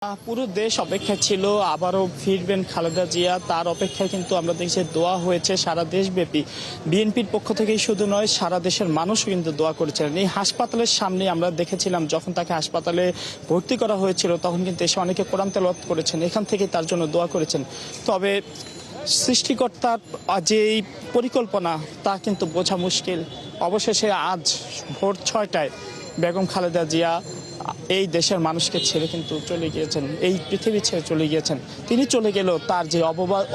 পুরো দেশ অপেক্ষায় ছিল আবারও ফিরবেন খালেদা জিয়া। তার অপেক্ষায় কিন্তু আমরা দেখছি দোয়া হয়েছে সারা দেশব্যাপী। বিএনপির পক্ষ থেকেই শুধু নয়, সারা দেশের মানুষও কিন্তু দোয়া করেছিলেন। এই হাসপাতালের সামনে আমরা দেখেছিলাম যখন তাকে হাসপাতালে ভর্তি করা হয়েছিল, তখন কিন্তু এসে অনেকে কোরআন তেলাওয়াত করেছেন, এখান থেকে তার জন্য দোয়া করেছেন। তবে সৃষ্টিকর্তার যে এই পরিকল্পনা তা কিন্তু বোঝা মুশকিল। অবশেষে আজ ভোর 6টায় বেগম খালেদা জিয়া এই দেশের মানুষকে ছেড়ে কিন্তু চলে গিয়েছেন, এই পৃথিবী ছেড়ে চলে গিয়েছেন। তিনি চলে গেলেও তার যে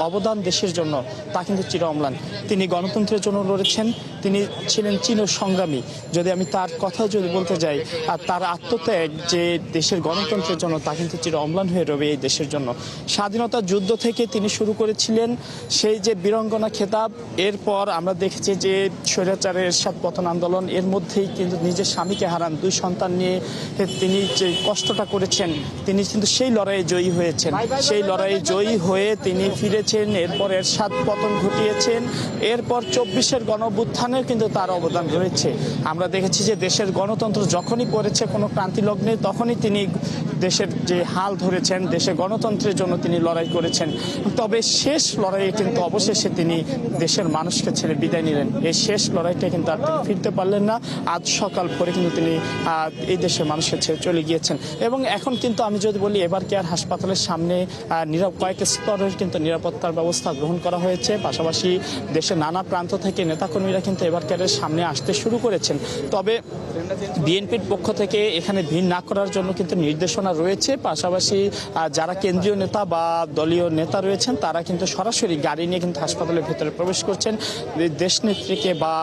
অবদান দেশের জন্য তা কিন্তু চির অম্লান। তিনি গণতন্ত্রের জন্য লড়েছেন, তিনি ছিলেন চির সংগ্রামী। যদি আমি তার কথা যদি বলতে যাই, আর তার আত্মত্যাগ যে দেশের গণতন্ত্রের জন্য তা কিন্তু চির অম্লান হয়ে রবে এই দেশের জন্য। স্বাধীনতা যুদ্ধ থেকে তিনি শুরু করেছিলেন সেই যে বীরাঙ্গনা খেতাব, এরপর আমরা দেখেছি যে স্বৈরাচারের এরশাদ পতন আন্দোলন, এর মধ্যেই কিন্তু নিজের স্বামীকে হারান, 2 সন্তান নিয়ে তিনি যে কষ্টটা করেছেন, তিনি কিন্তু সেই লড়াইয়ে জয়ী হয়েছেন। সেই লড়াইয়ে জয়ী হয়ে তিনি ফিরেছেন, এরপর এরশাদ পতন ঘটিয়েছেন, এরপর 24-এর গণঅভ্যুত্থানের কিন্তু তার অবদান রয়েছে। আমরা দেখেছি যে দেশের গণতন্ত্র যখনই পড়েছে কোনো ক্রান্তি লগ্নে, তখনই তিনি দেশের যে হাল ধরেছেন, দেশের গণতন্ত্রের জন্য তিনি লড়াই করেছেন। তবে শেষ লড়াইয়ে কিন্তু অবশেষে তিনি দেশের মানুষকে ছেড়ে বিদায় নিলেন। এই শেষ লড়াইটা কিন্তু আর তিনি ফিরতে পারলেন না। আজ সকাল পরে কিন্তু তিনি এই দেশের মানুষকে ছেড়ে চলে গিয়েছেন। এবং এখন কিন্তু আমি যদি বলি, এবার কেয়ার হাসপাতালের সামনে কয়েক স্তরের কিন্তু নিরাপত্তার ব্যবস্থা গ্রহণ করা হয়েছে। পাশাপাশি দেশের নানা প্রান্ত থেকে নেতাকর্মীরা কিন্তু এবার কেয়ারের সামনে আসতে শুরু করেছেন। তবে বিএনপির পক্ষ থেকে এখানে ভিড় না করার জন্য কিন্তু নির্দেশনা রয়েছে। পাশাপাশি যারা কেন্দ্রীয় নেতা বা দলীয় নেতা রয়েছেন, তারা কিন্তু সরাসরি গাড়ি নিয়ে কিন্তু হাসপাতালের ভেতরে প্রবেশ করছেন দেশনেত্রীকে বা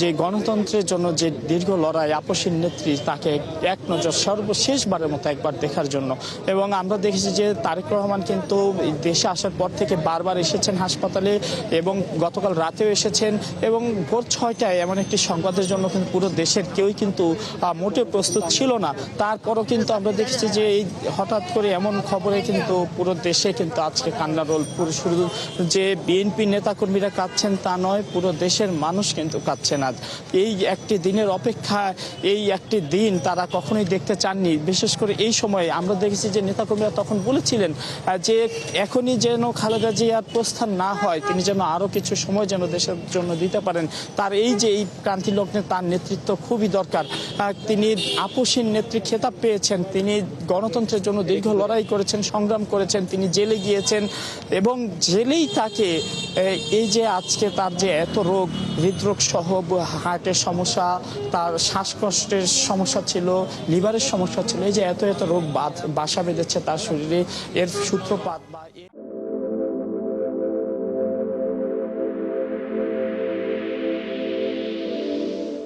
যে গণতন্ত্রের জন্য যে দীর্ঘ লড়াই আপসীর নেত্রী, তাকে এক নজর সর্বশেষবারের মতো একবার দেখার জন্য। এবং আমরা দেখেছি যে তারেক রহমান কিন্তু দেশে আসার পর থেকে বারবার এসেছেন হাসপাতালে, এবং গতকাল রাতেও এসেছেন। এবং ভোর 6টায় এমন একটি সংবাদের জন্য কিন্তু পুরো দেশের কেউই কিন্তু মোটেও প্রস্তুত ছিল না। তারপরও কিন্তু আমরা দেখেছি যে এই হঠাৎ করে এমন খবরে কিন্তু পুরো দেশে কিন্তু আজকে কান্নার রোল। শুধু যে বিএনপি নেতাকর্মীরা কাঁদছেন তা নয়, পুরো দেশের মানুষ কিন্তু কাঁদছেন আজ। এই একটি দিনের অপেক্ষা, এই একটি দিন তারা কখনোই দেখতে চাননি। বিশেষ করে এই সময়ে আমরা দেখেছি যে নেতাকর্মীরা তখন বলেছিলেন যে এখনই যেন খালেদা জিয়ার প্রস্থান না হয়, তিনি যেন আরও কিছু সময় যেন দেশের জন্য দিতে পারেন। তার এই যে এই ক্রান্তি লগ্নে তার নেতৃত্ব খুবই দরকার। তিনি আপসীর নেত্রী খেতাব পেয়েছেন, তিনি গণতন্ত্রের জন্য দীর্ঘ লড়াই করেছেন, সংগ্রাম করেছেন, তিনি জেলে গিয়েছেন। এবং জেলেই তাকে এই যে আজকে তার যে এত রোগ, হৃদরোগ সহ হার্টের সমস্যা, তার শ্বাসকষ্টের সমস্যা ছিল, লিভারের সমস্যা ছিল, এই যে এত রোগ বাসা বেঁধেছে তার শরীরে, এর সূত্রপাত বা